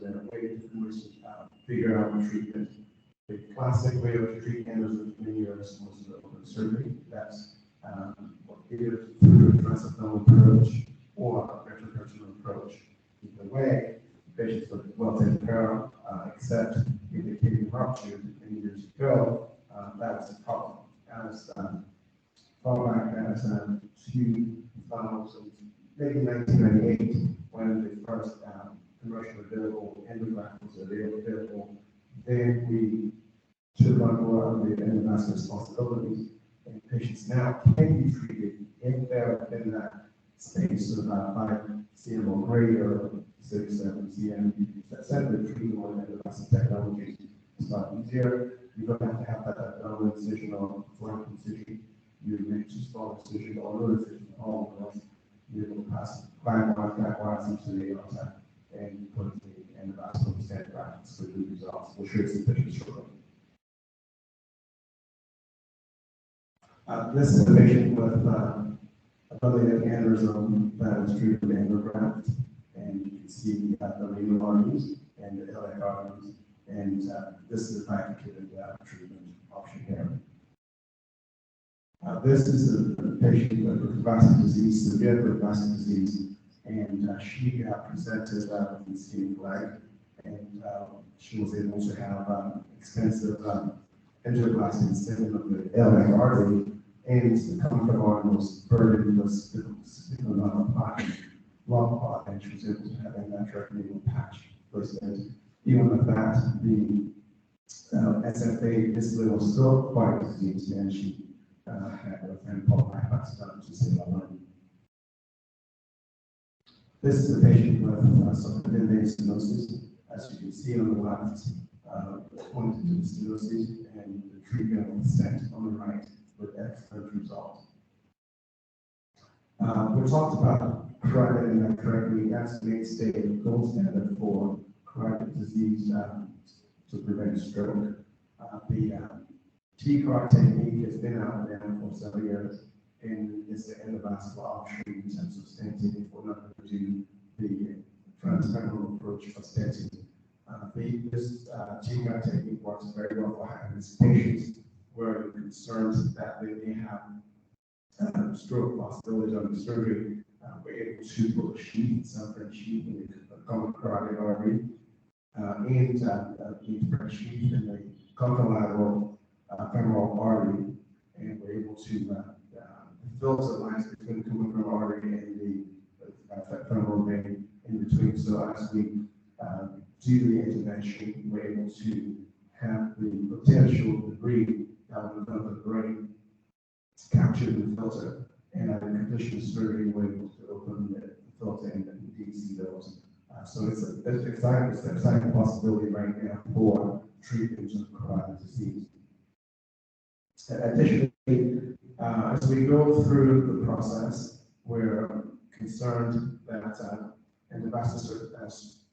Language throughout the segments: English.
the way to figure out treatment. The classic way of treating aneurysm for many years was the open surgery. That's either through a transabdominal approach or a retroperitoneal approach. Either way, patients with well-taken peril, except in the kidney rupture many years ago, that was a problem. As far back as 2000, maybe 1998, when the first commercially available endograft was available, then we took on more of the endovascular responsibilities, and patients now can be treated if they're in that space of 5 cm or greater, 6, 7 cm. That's the treatment with endovascular technologies. It's a lot easier. You don't have to have that abdominal incision or flank incision. You make 2 small incisions or no incision all of us. You're able to pass black wires into the aorta and put the endovascular stent grafts with good results. We'll show you some pictures shortly. This is a patient with a biliary aneurysm that was treated with endograft, and you can see the renal arteries and the iliac arteries, and this is a bifurcated treatment option here. This is a patient with vascular disease, severe vascular disease, and she presented with an ischemic leg, and she was able to have extensive angioplasty stemming of the iliac artery, and the common arm was burdened with significant amount of plaque, lung clot, and she was able to have a vitrectomy patch placement. Even with that, the SFA display was still quite diseased, and she had a femipole bypass done to save her money. This is a patient with some membrane stenosis. As you can see on the left, pointed to the stenosis, and the treatment of the stent on the right with excellent results. We talked about carotid endarterectomy as the mainstay gold standard for carotid disease to prevent stroke. The TCAR technique has been out there for several years, and it's the endovascular option in terms of stenting for not to do the transfemoral approach for stenting. This TCAR technique works very well for high-risk patients where you're concerned that they may have stroke possibilities under surgery. We're able to put a sheath, some French sheath in the common carotid artery, and the sheath in the contralateral femoral artery, and we're able to filter lines between the common femoral artery and the femoral vein in between. So as we do the intervention, we're able to have the potential debris out of the brain captured in the filter, and at the completion of surgery, we're able to open the filter and indeed see those. So it's an exciting possibility right now for treatment of carotid disease. Additionally, as we go through the process, we're concerned that endovascular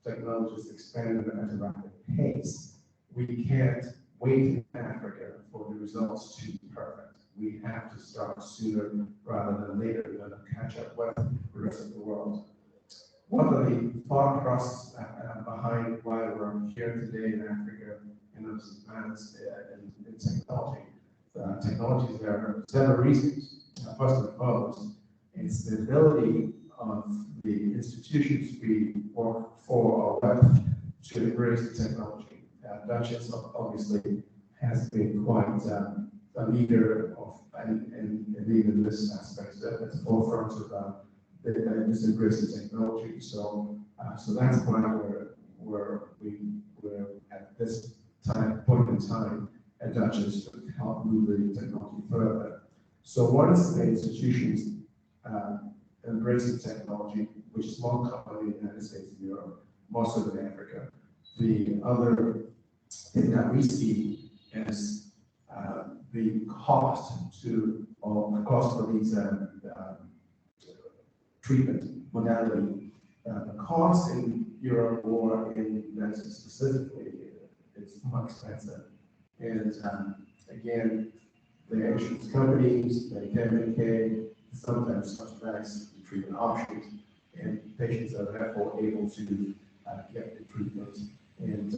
technologies expand at a rapid pace. We can't wait in Africa for the results to be perfect. We have to start sooner rather than later to catch up with the rest of the world. One of the thought process behind why we're here today in Africa and as advanced in technology. Technologies there are several reasons. First and foremost, it's the ability of the institutions we work for or with to embrace the technology. Duchess obviously has been quite a leader of and leader in this aspect at the forefront of this embracing technology. So that's why we're at this point in time at Duchess to help move the technology further. So once the institutions embrace the technology, which is more common in the United States and Europe, more so than Africa, the other thing that we see is the cost for these treatment modality. The cost in Europe or in the United States specifically is more expensive. And again, the insurance companies, Medicare, Medicaid, sometimes subsidize the treatment options, and patients are therefore able to get the treatment and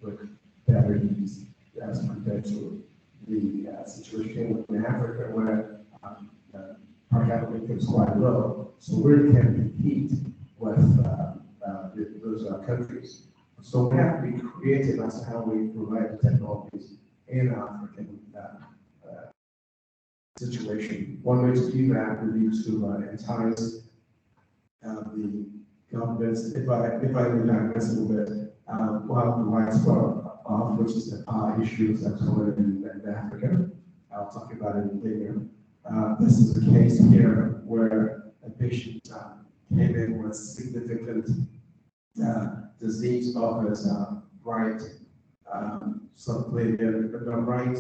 with better ease as compared to the situation in Africa where per capita income is quite low, so we can compete with those countries. So we have to be creative as to how we provide the technologies in African situation. One way to do that would be to entice the governments, if I may digress a little bit, one of the widespread of which is the power issues that's common in Africa. I'll talk about it later. This is the case here where a patient came in with significant disease of his right subclavian, the right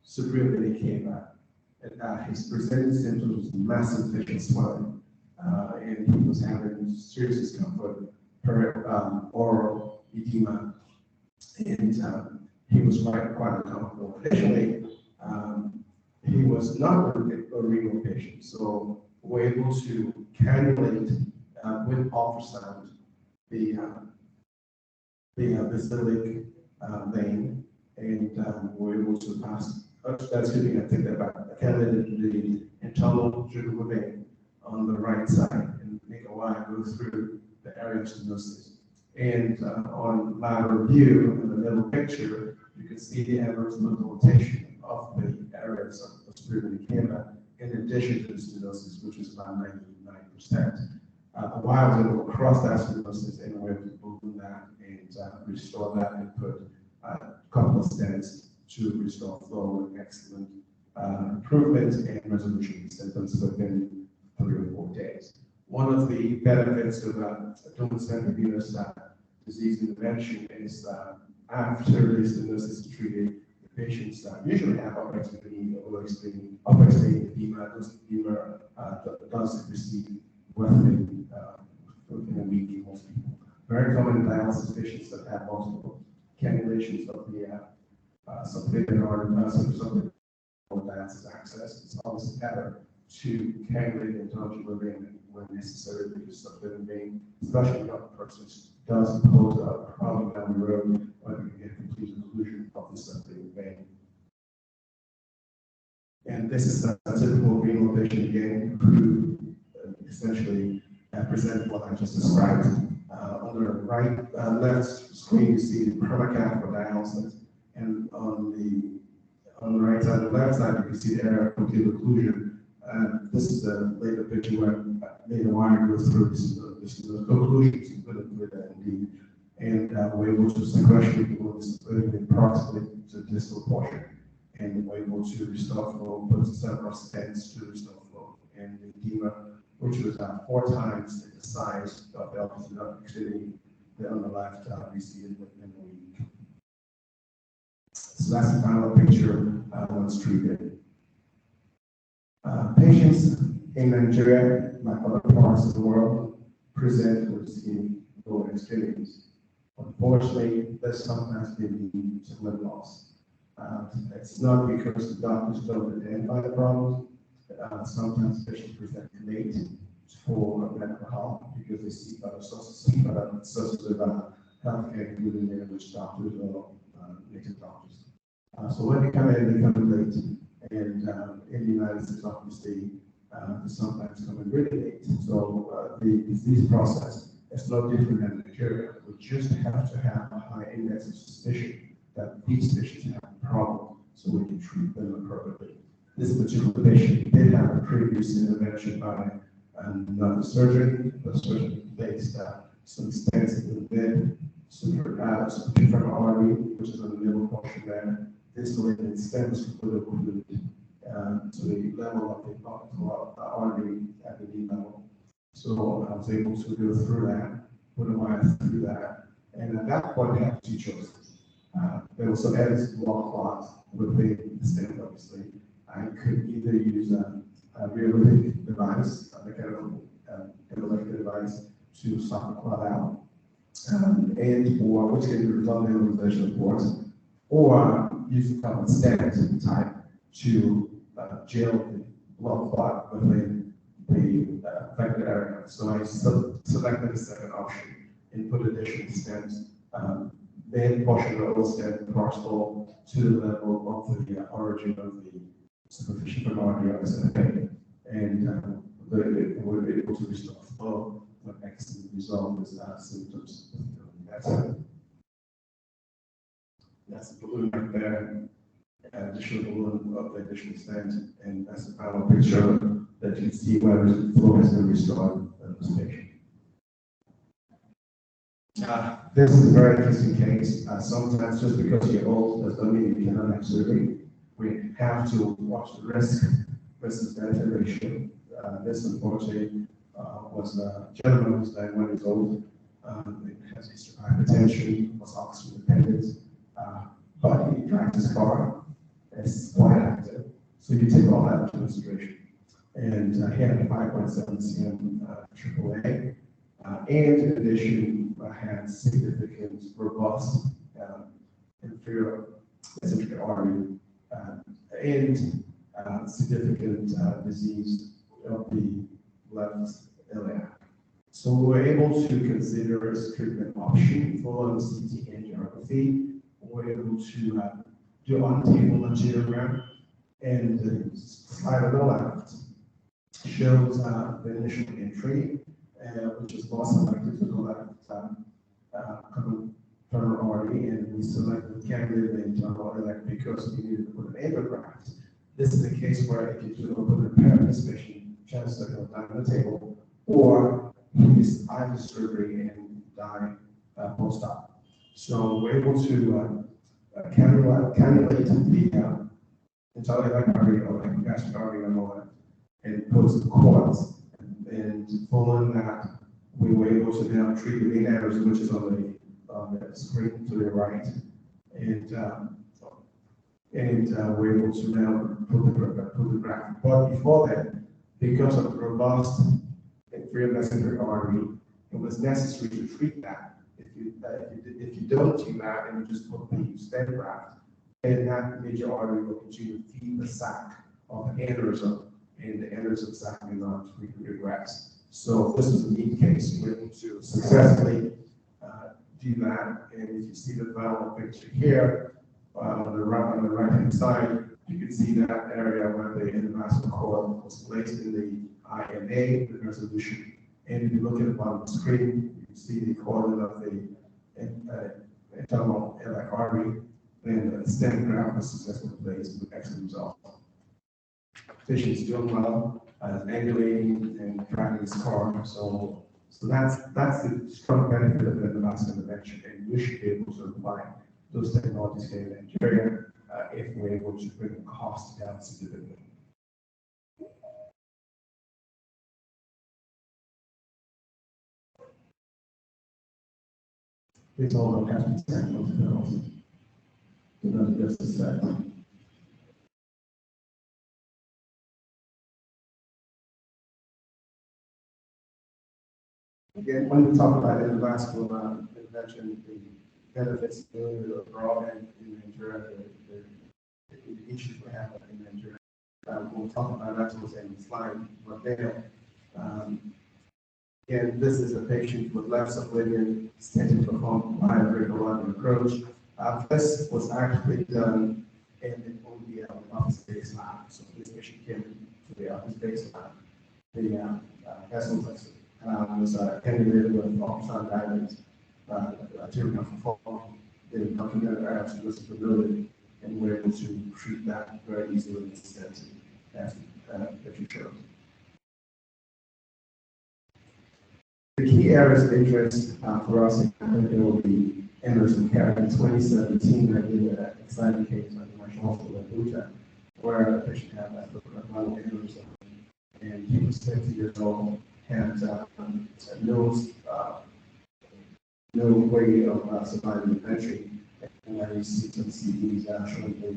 superior vena cava. His presenting symptoms was massive facial swelling, and he was having serious discomfort, oral edema, and he was quite uncomfortable. Additionally, he was not a renal patient, so we're able to cannulate with ultrasound the basilic vein, and we're able to pass. Excuse me, I take that back. I cannulated the internal jugular vein on the right side and make a line go through the area of stenosis. And on lateral view in the middle picture, you can see the adverse rotation of the areas of the superior vena cava in addition to the stenosis, which is about 99%. While I was able to cross that stenosis and we're able to balloon that and restore that and put a couple of stents to restore flow with excellent improvement and resolution of symptoms within 3 or 4 days. One of the benefits of atopic venous disease intervention is after the stenosis is treated, the patients usually have upper extremity edema. Those edema does recede within a week in most people. Very common in dialysis patients that have multiple cannulations of the subclavian artery, dialysis access. It's always better to cannulate the internal vein when necessary because subclavian vein, especially in young persons, does pose a problem down the road when we get complete occlusion of the subclavian vein. And this is a typical renal patient again who essentially presented what I just described. On the right left screen, you see the permacath for dialysis, and on the right side, the left side, you can see the area of complete occlusion. This is the later picture where the wire goes through. This is the occlusion, with that indeed, and we're able to sequentially move this approximately to the distal portion, and we're able to restore flow, put several stents to restore flow, and the edema, which was 4 times the size of the opposite extremity, on the left, receded within a week. So that's the final picture once treated. Patients in Nigeria, like other parts of the world, present with ischemic lower extremities. Unfortunately, there's sometimes they lead to limb loss. It's not because the doctors don't identify the problem. Sometimes patients present late for medical health because they seek other sources of healthcare, including which doctors or native doctors. So when they come in, they come late, and in the United States, obviously, they sometimes come in really late. So the disease process is no different than Nigeria. We just have to have a high index of suspicion that these patients have a problem, so we can treat them appropriately. This particular patient did have a previous intervention by another surgeon. The surgeon placed some stents in the mid suprafemoral artery, which is on the middle portion there. This related stents were occluded to the level of the artery at the knee level. So I was able to go through that, put a wire through that, and at that point, I had 2 choices. There was some evidence of blood clots within the stent, obviously. I could either use a rheolytic device, a mechanical electric device, to stop the clot out, or which can result in embolization, of course, or use a common stent type to jail the blood clot within the affected area. So I selected the second option and put additional stents. Then portion of those stents partial to the level of the origin of the superficial coronary artery, and we're able to restore flow when excellent resolve these symptoms. That's the balloon right there. Additional balloon of the additional stent, and that's the final picture that you see where the flow has been restored in this patient. This is a very interesting case. Sometimes just because you're old doesn't mean you cannot have surgery. We have to watch the risk versus benefit ratio. This unfortunately was a gentleman who's 91 years old. He has a history of hypertension, was oxygen dependent, but he drives his car. It's quite active. So you take all that into consideration. And he had a 5.7 cm AAA. And in addition, had significant, robust inferior eccentric artery and significant disease of the left iliac. So we were able to consider as a treatment option for CT angiography. We're able to do on-table angiogram, and the slide on the left shows the initial entry, which is more selected to the left coronary artery, and we selected the candidate the internal iliac because we needed to put an angiograph. This is the case where if you do put a paralysis patient, chances are he'll die on the table, or he's either surgery and die post-op. So we're able to cannulate the internal iliac artery or the gastric artery on the left and put the cords. And following that, we were able to now treat the vein aneurysm, which is on the screen to the right, and we're able to now put the graft. But before that, because of the robust inferior mesenteric artery, it was necessary to treat that. If you don't do that and you just put the stent graft, then that major artery will continue to feed the sac of the aneurysm, and the aneurysm sac may not regress. So this is a neat case. We're able to successfully do that. And if you see the final picture here, on the right-hand side, you can see that area where the endovascular cord was placed in the INA, the resolution. And if you look at the bottom of the screen, you can see the corner of the internal iliac artery, and the stent graft was successfully placed with excellent result. Patient's doing well, ambulating and driving his car. So that's the strong benefit of the endovascular intervention, and we should be able to apply those technologies here in Nigeria if we're able to bring the cost down significantly. It's all about having samples and also another justice side. Again, when we talk about endovascular intervention, the benefits of broadband in Nigeria, the issues we have in Nigeria. We'll talk about that towards the end of the slide. But then, again, this is a patient with left subclavian stenting performed by a radial approach. This was actually done in the OBL office-based lab. So this patient came to the office-based lab. The vessel was candidate with ultrasound guidance, arterial performed, the documented accessibility, and we're able to treat that very easily with the stent as you showed. The key areas of interest for us will be aneurysm care. In 2017, I did an exciting case at the National Hospital in Abuja, where a patient had a lung aneurysm, and he was 50 years old, had no way of surviving the country, and I received some CDs showing the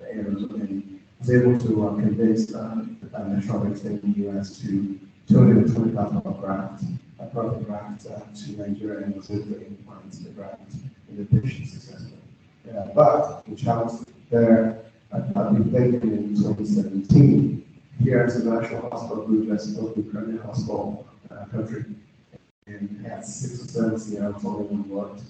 aneurysm, and was able to convince the Medtronic in the US to $220,000 graft, a perfect graft to Nigeria, and was able to implant the graft in the patient successfully. But the challenge there, we played in 2017, here at the National Hospital, Abuja, still the premier hospital country. and had 6 or 7 CLs all over the world.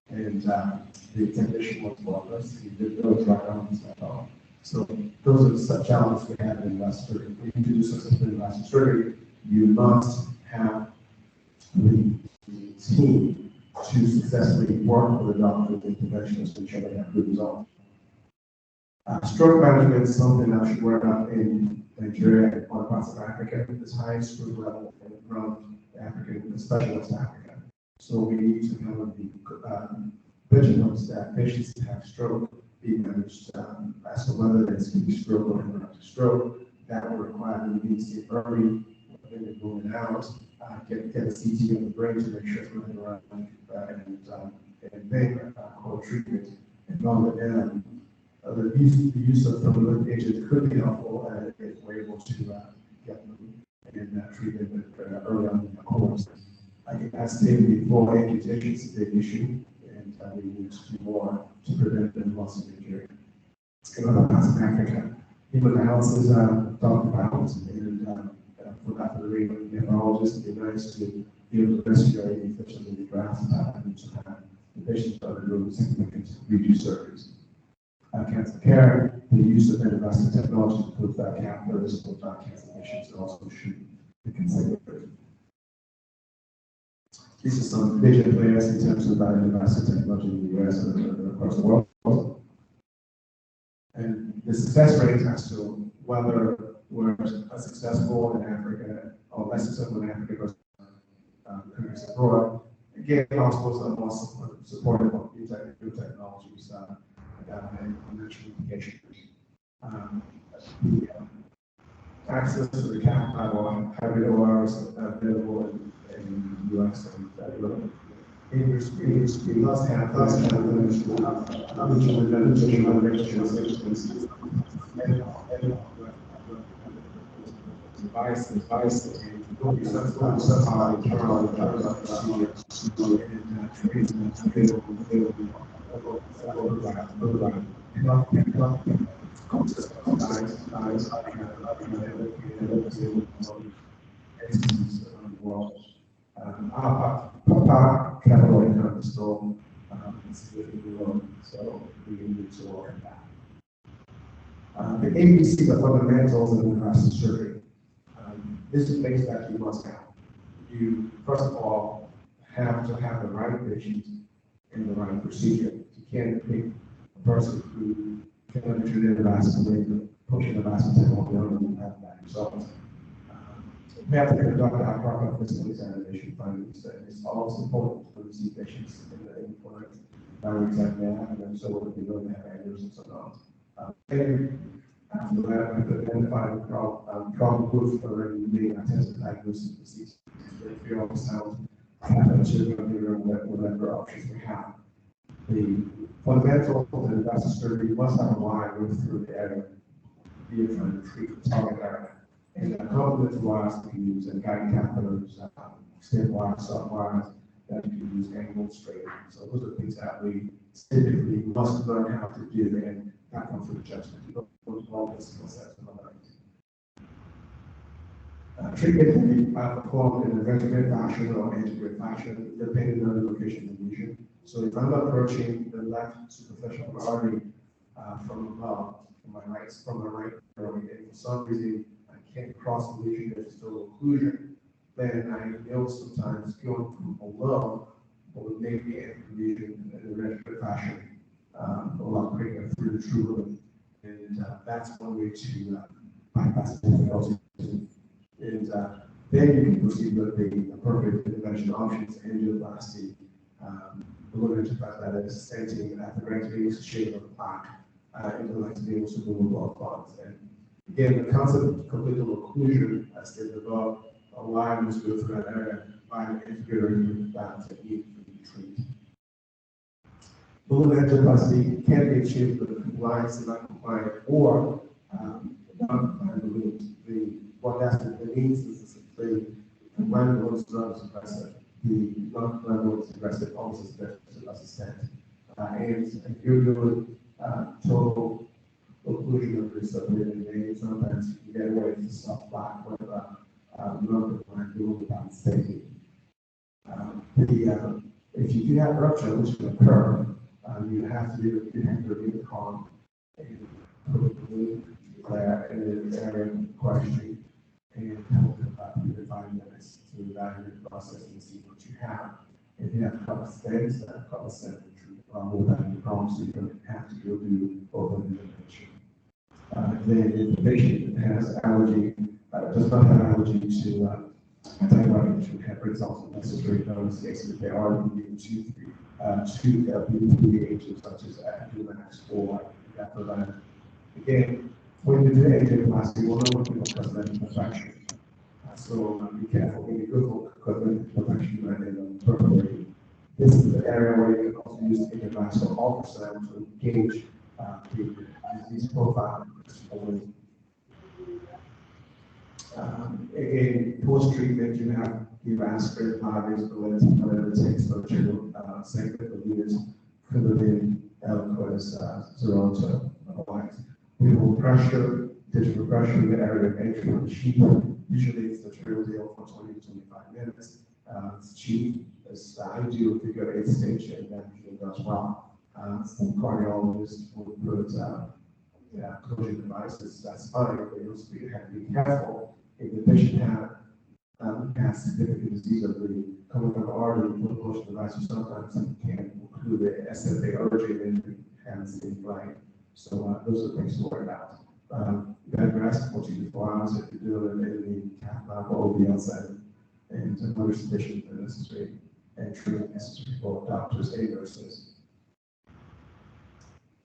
And the technician was flawless. He did those right on his own. So those are such challenges we have in vascular surgery. When you introduce something in vascular surgery, you must have the team to successfully work with the doctor with interventions to ensure they have good results. Stroke management is something that should work out in Nigeria and other parts of Africa. This high stroke level around Africa, especially West Africa. So we need to kind of be vigilant that patients that have stroke be managed as to whether it's going to be stroke or hemorrhagic stroke. That will require the immediacy early when they're going out, get a CT of the brain to make sure it's moving around, and then call treatment. And all the the use of thermolytic agents could be helpful if we're able to get them and treat them early on in the course. As stated before, amputation is a big issue, and we need to do more to prevent the loss of injury. In other parts of Africa, hemodialysis talked about, and for that for the nephrologist, it'd be nice to be able to rescue our infections in the graft and to have the patients undergo significant reduced surgeries. Cancer care, the use of endovascular technology to put catheters for cancer patients also should be considered. These are some major players in terms of endovascular technology in the US and across the world. And the success rate as to whether we're successful in Africa or less successful in Africa versus countries abroad. Again, hospitals are more supportive of new technologies. Access to the capital or hybrid ORs available in the US and Europe. We must have devices and don't be somehow internal procedures and treatment Our capital income is still significantly low, so we need to work on that. The ABC, the fundamentals of vascular surgery. This is things that you must have. You, first of all, have to have the right patient in the right procedure. You can't pick a person who can undertake the vascular, pushing the vascular technology and have that result. We have to conduct our proper physical examination findings. It's also important to see patients in the implant we examine that, and so what we don't have aneurysms or not. After that, we could identify the problem proof already made attempts to diagnose the disease. If we always sound whatever options we have. The fundamental of the vascular surgery must have a line going through the area, be it trying to treat the target area. And the complement wires we can use and guiding catheters, stem wires, soft wires that you can use angled straight. So those are things that we typically must learn how to do, and that comes through adjustment. Those all the skill sets of the treatment can be performed in a vertical fashion or integrated fashion, depending on the location of the lesion. So if I'm approaching the left superficial artery from above, from my right artery, and for some reason can't cross the lesion, there's still occlusion, then I know sometimes going from below will make the lesion in a regular fashion a lot quicker through the true root. And that's one way to bypass the difficulty. And then you can proceed with the appropriate intervention options, angioplasty, we're going to talk about that as stenting, atherectomy, shape of plaque, intellectually also removable clots. And again, the concept of complete occlusion, as stated above, aligns with that area by the integrator that technique for the treat. Balloon angioplasty can be achieved with compliance, non-compliant, or non-compliant balloons. What that means is the compliant balloon is not as aggressive. The non-compliant balloon is aggressive, almost as aggressive as a stent. And if you're doing total occlusion of the separated vein, sometimes you get away with soft plaque with non-compliant balloon without safety. If you do have rupture, which will occur, you have to review the column and put a blue glare in the area in question and hold it about 3 to 5 minutes to evaluate the process and see what you have. If you have color stains, that color stain will have the problem, so you don't have to go do open intervention. Then if the patient has allergy, does not have allergy to antibiotics, which have results in necessary those cases if they are immune to therapeutic agents such as Adumax or Daprodine. Again, when you do angioplasty, we're not looking for cosmetic perfection. So be careful when you go for cosmetic perfection rather than perforating. This is the area where you can also use intravascular ultrasound to gauge the disease profile. In post-treatment, you have aspirin, Plavix, whatever it takes for general segment of units, Coumadin, Eliquis, Xarelto, otherwise. We will pressure, digital pressure in the area of entry of the sheath. Usually it's the trial deal for 20 to 25 minutes. It's cheap. It's ideal if you go 8 stage and then it does well. Some cardiologists will put closure devices. That's fine, but you also have to be careful. If the patient has significant disease of the common artery, put closure devices sometimes can include the SFA urgent and has the right. So those are things to worry about. You have to rest for 2 to 4 hours if you do it in the cath lab or OBL setting, and another sedation if necessary, and treatment necessary for doctors and nurses.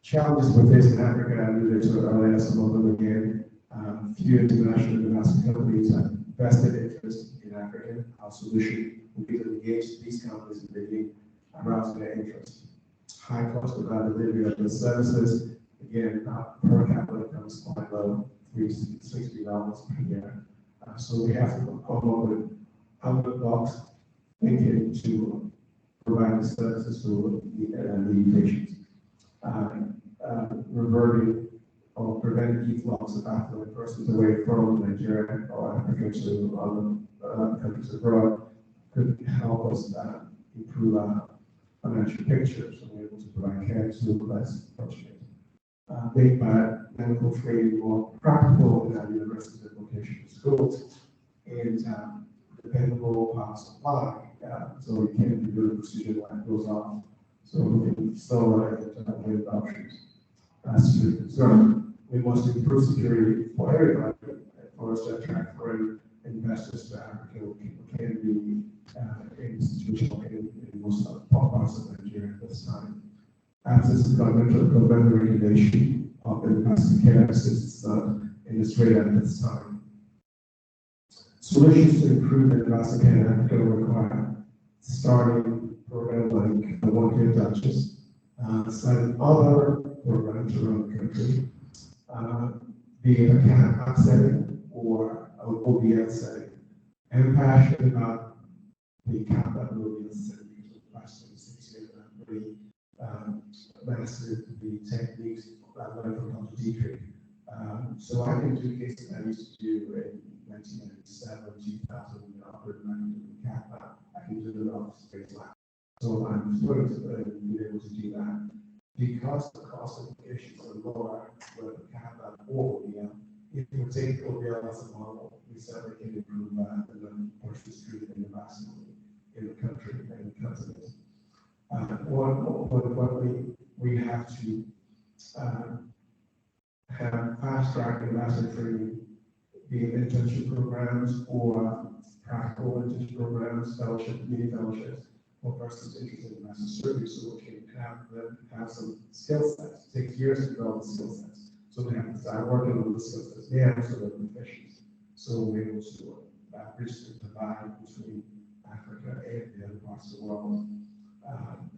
Challenges we're facing in Africa, I alluded to it earlier, some of them again. Few international domestic companies have vested interest in Africa. Our solution will be to engage these companies in bringing arousing their interest. High cost of delivery of the services, again, per capita income is quite low, $60 per year. So we have to come up with out-of-the-box thinking to provide the services to the patients. Reverting or preventing efflux of affluent persons away from Nigeria or Africa to other countries abroad could help us improve our financial picture, so we're able to provide care to less fortunate. Make medical training more practical in our universities and vocational schools, and dependable power supply, so we can do the procedure when it goes off, so we can still with options. So we must improve security for everybody, for us to attract foreign investors to Africa. We can be institutional in most parts of Nigeria at this time. Access to governmental regulation of investor care exists in Australia at this time. Solutions to improve investor care in Africa require starting program like the One Care Duchess, starting other programs around the country, be it a CAP setting or an OBL setting. I'm passionate about the CAP and OBL setting because of the last 26 years I've really mastered the techniques I've learned from Dr. Dietrich. So I can do cases I used to do in 1997, 2000, when I operated the CAP lab. I can do it on the space lab. So I'm thrilled to be able to do that. Because the cost implications are lower with the CAP lab or OBL, if you take OBL as a model, we certainly can improve the number of portions treated in the vascular in the country and the continent. More importantly, we have to have fast-track investment training, be it internship programs or practical internship programs, fellowship, mini fellowships, for persons interested in master surgery, so we can have some skill sets. It takes years to develop the skill sets. So we have to start working on the skill sets now so they're proficient. So we're able to bridge the divide between Africa and the other parts of the world.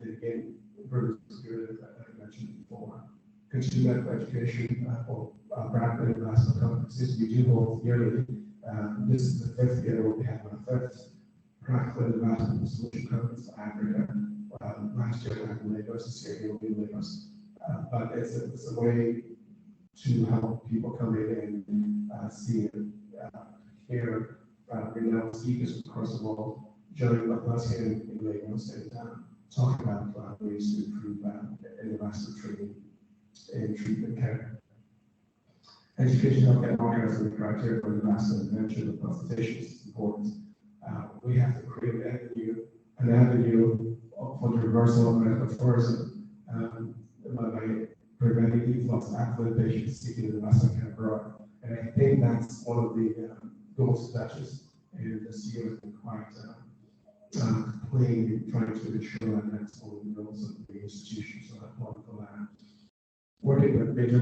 Again, very good, as I mentioned before. Continue medical education for Bradford and national conferences. We do hold yearly. This is the 5th year we have our 5th practical investment solution conference for Africa. Last year we had in Lagos, this year we'll be in Lagos. But it's a way to help people come in and see and hear renowned speakers across the world joining us here in Lagos and talk about ways to improve endovascular training and treatment care. Education of healthcare workers and the criteria for endovascular intervention and consultation is important. We have to create an avenue for the reversal of medical tourism by preventing influx of affluent patients seeking endovascular care abroad. And I think that's one of the goals of Duchess, and the CEO has been quite clean in trying to ensure that that's one of the goals of the institution. So I applaud for that. Working with major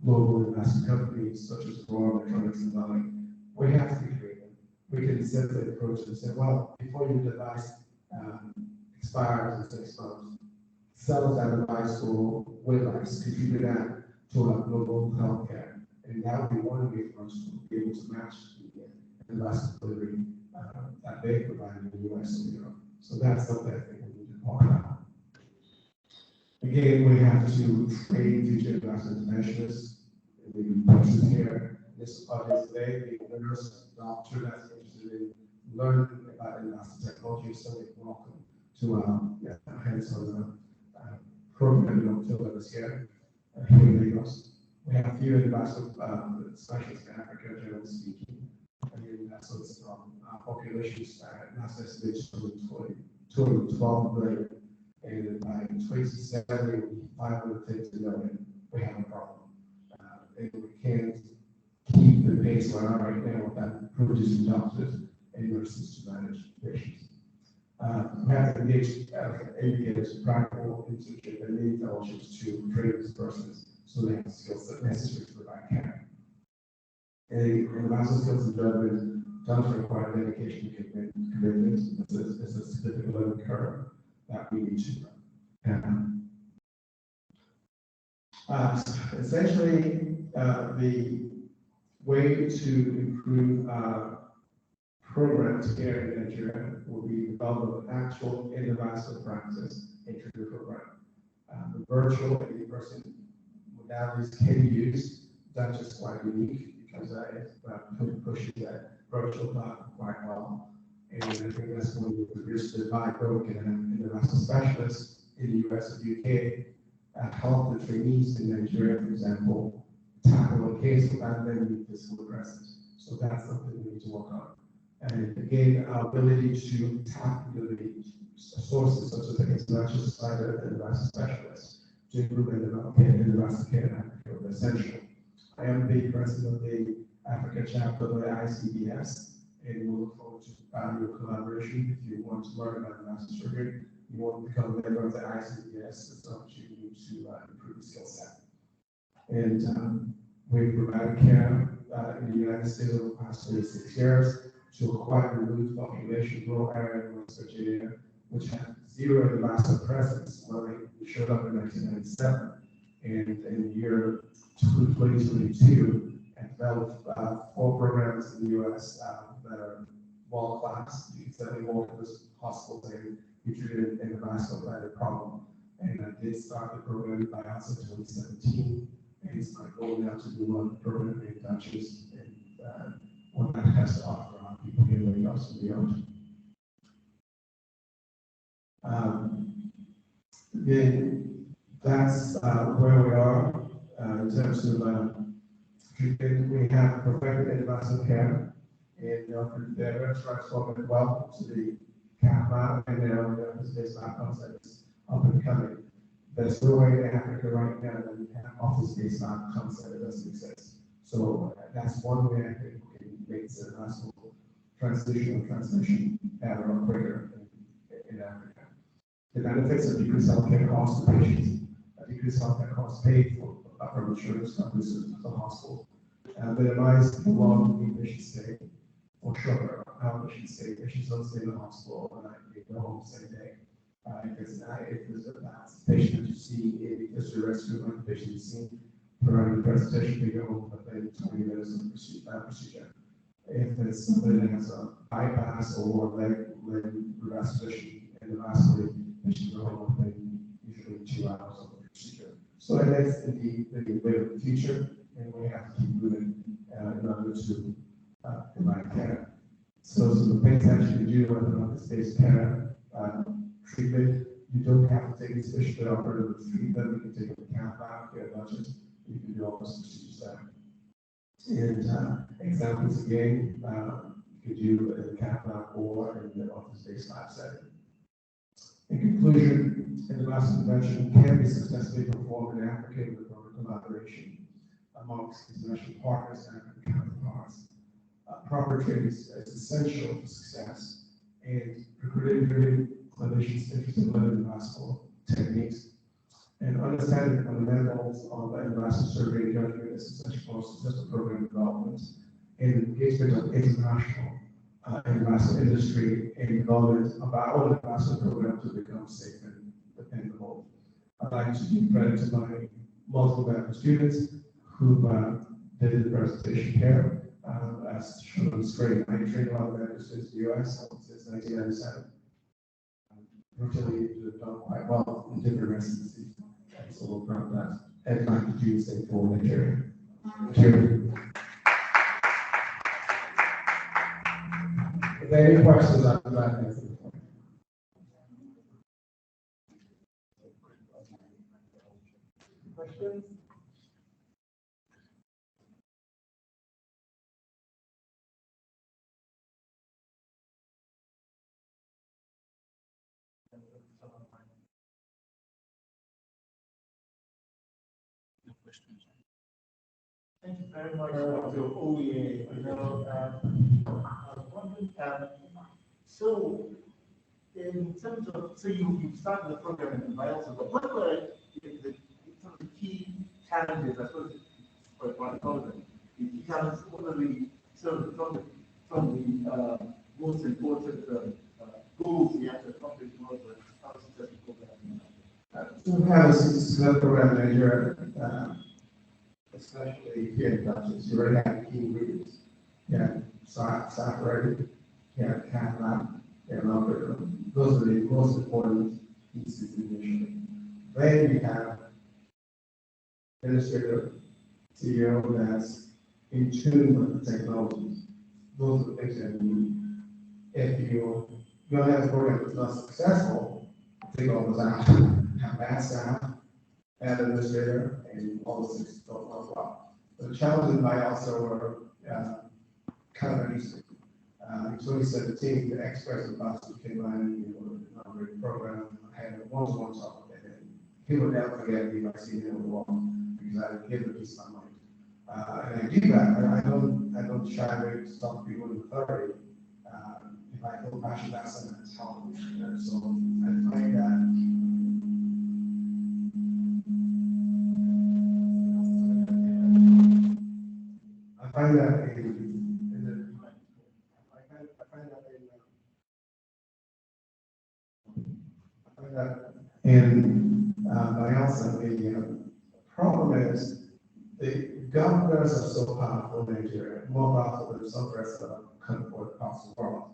global investment companies such as Royal Electronics and Boeing, we have to be creative. We can simply approach it and say, well, before your device expires in 6 months, sell that device for Winlex, contribute that to our global healthcare. And that would be one way for us to be able to match the device delivery that they provide in the US and Europe. So that's something I think we need to talk about. Again, we have to train future endovascular interventionists. The person here, this audience today, the nurse, doctor that's interested in learning about endovascular technology, so they're welcome to our hands-on program in October this year here in Lagos. We have a few endovascular specialists in Africa, generally speaking. And so it's our populations last estimated to 212 million. And by 2070, 550 million, we have a problem. And we can't keep the pace we're on right now without producing doctors and nurses to manage patients. We have to engage educators, practical internship and many fellowships to train these persons so they have the skills that necessary to provide care. And the master skills and judgment does require dedication and commitment. It's a significant learning curve that we need to essentially, the way to improve programs here in Nigeria will be develop an actual endovascular practice into the program. The virtual and in-person modalities can be used. That's just quite unique because it pushes that virtual platform quite well. And I think that's one of the reasons to divide broken endovascular specialists in the US and UK help the trainees in Nigeria, for example, tackle a case without them being physically present. So that's something we need to work on. And again, our ability to tap into the sources such as the International Society of Endovascular Specialists to improve endovascular care in Africa are essential. I am the president of the Africa chapter of the ICBS, and we look forward to your collaboration. If you want to learn about endovascular surgery, you want to become a member of the ICBS, it's an opportunity to improve the skill set. And we've provided care in the United States over the past 26 years to a quite removed population, rural area in West Virginia, which had zero endovascular presence when we showed up in 1997. And in the year 2022, and developed 4 programs in the US that are world-class. You can certainly walk to this hospital and be treated in endovascular problem. And I did start the program by us in 2017. And it's my goal now to do one program in Duchess and what that has to offer on people here in Lagos and beyond. Again, that's where we are in terms of treatment. We have perfected endovascular care, and the registrar's welcome to the CAPMA and the space lab concept is up and coming. There's no way in Africa right now that we have office-based lab concept that doesn't exist. So that's one way I think we can make the endovascular transmission better or quicker in Africa. The benefits of decreased healthcare costs to patients, decreased healthcare costs paid for from insurance companies to the hospital, minimize the long inpatient stay or shorter outpatient stay. Patients don't stay in the hospital overnight; they go home the same day. If there's a patient that you see, if there's a rescue on the patient you see, providing the presentation, they go home within 20 minutes of the procedure. If there's somebody that has a bypass or leg revascularization and the vascular, patient go home within usually 2 hours of the procedure. So that's the way of the future, and we have to keep moving in order to provide care. So the things that you can do with an office-based care treatment, you don't have to take a special doctor to treat them. You can take a cath lab, get a budget, you can do all those procedures there. And examples again, you could do in the cath lab or in the office-based lab setting. In conclusion, endovascular prevention can be successfully performed in Africa with collaboration amongst international partners and African counterparts. Proper training is essential for success, and recruiting clinicians interested in endovascular techniques and understanding the fundamentals of endovascular surgery and judgment is essential for successful program development and engagement of international endovascular industry and development of our own endovascular program to become safe and dependable. I'd like to give credit to my multiple medical students who did the presentation here. As shown on the screen, I trained a lot of medical students in the US since 1997. Virtually have done quite well in different residencies. So we're proud of that. And I'd like to do the same for Nigeria. Thank you. If there are any questions after that, answer the point. Questions? Thank you very much for the OEA. I was wondering, so in terms of, so you started the program in biology, but what were some of the key challenges, I suppose, for them? The key challenges, what are the sort of from the most important goals we have to accomplish in order to have a successful program? We have a successful program in Nigeria. Especially here in Dutchess, you already have key ingredients. You have saturated, you have cath lab, you have algorithm. Those are the most important pieces initially. Then you have administrator, CEO that's in tune with the technologies. Those are the things that you need. If you don't have a program that's not successful, take all those out. Have bad staff, bad administrator, and all those things don't work well. The challenges I also were kind of unusual. In 2017, the Express Ambassador came in, the program, I had a one-to-one talk with him. He would never forget me if I see him on the wall, because I would give him a piece of my mind. And I do that. I don't shy away to talk to people in authority. If I feel passionate about something, that's how so I find that I find that in Bayelsa, the problem is the governors are so powerful in Nigeria, more powerful than some rest of the country or parts of the world.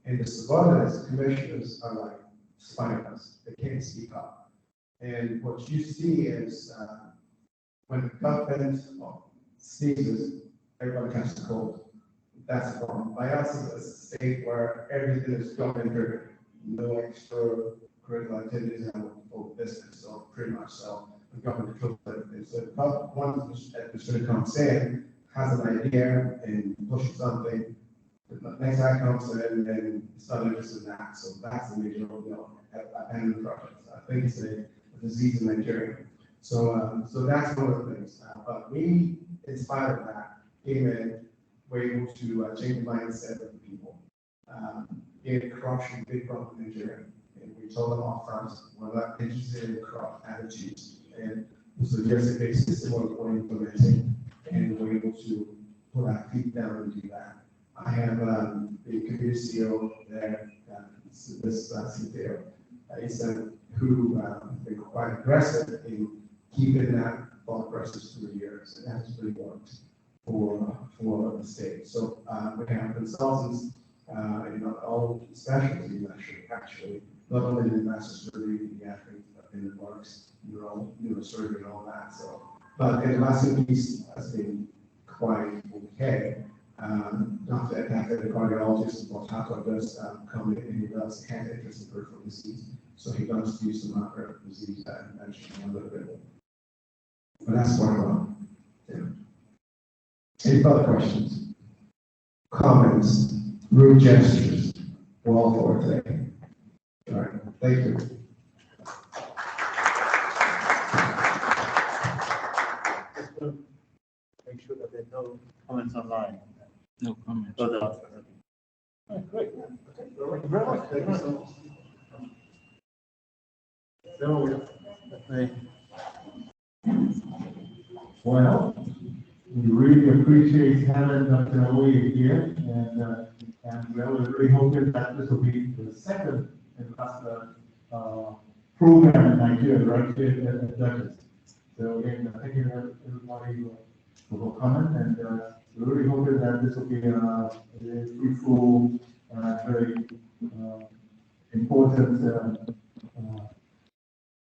And the subordinates, commissioners, are like spineless. They can't speak up. And what you see is when the government sneezes, everybody catches a cold. That's the problem. Bayelsa is a state where everything is government driven. No extra critical activities and full business. So pretty much so the government controls everything. So one administrator comes in, has an idea and pushes something. The next guy comes in and it's not interested in that. So that's the major abandoned projects. I think it's a disease in Nigeria. So that's one of the things. But we, in spite of that, came in, were able to change the mindset of the people. In corruption, big problem in Nigeria. And we told them off front, we're not interested in corrupt attitudes. And so there's a big system we're implementing, and we're able to put our feet down and do that. I have the community CEO there, this Cynthia, who has been quite aggressive in keeping that thought process through the years, and that's really worked for the state. So we have consultants in all specialties actually, not only in vascular surgery, pediatrics, but in the works, neurosurgery and all that. So, but the vascular piece has been quite okay. Not a catheter cardiologist, but Taco does come in and he does have interest in peripheral disease. So he does do some peripheral disease mentioning a little bit. But that's what about. Yeah. Any further questions? Comments? Room gestures? We're all for it today. All right. Thank you. Just to make sure that there are no comments online. No comment. Oh, there are. Oh, great. Thank you very much. Thank you so much. So, well, we really appreciate having Dr. Oye here, and we're really hoping that this will be the second and last program in Nigeria, right here at Duchess. So again, thank you everybody for coming, and we're really hoping that this will be a fruitful, very important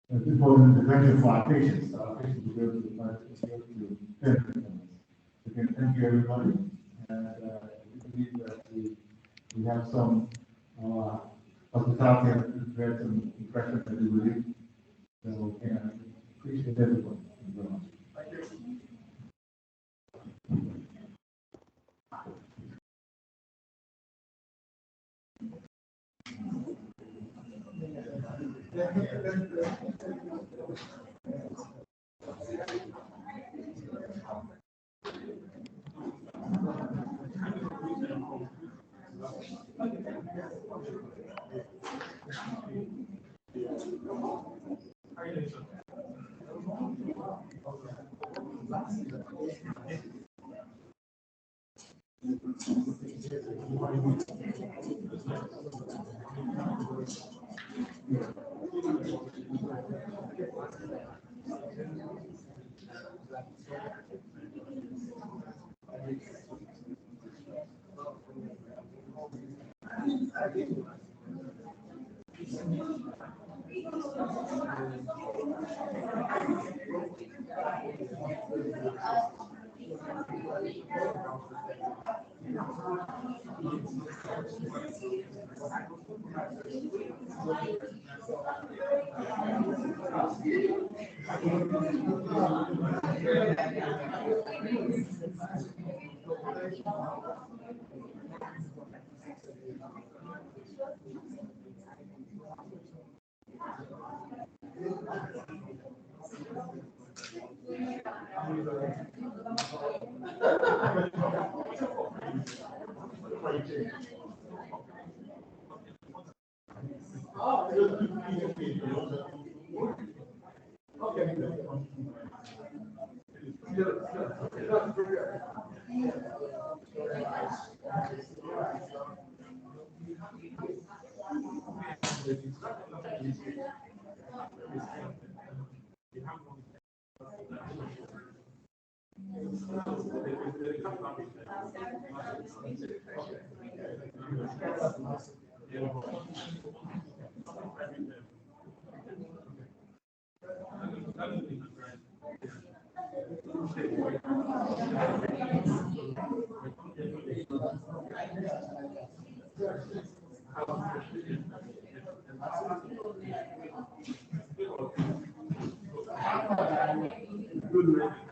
intervention for our patients. Our patients will be able to benefit from this. Again, thank you everybody, and we believe that we have some hospitality and create some impression that we believe. So again, I appreciate everyone. Thank you very much. Thank you. Good.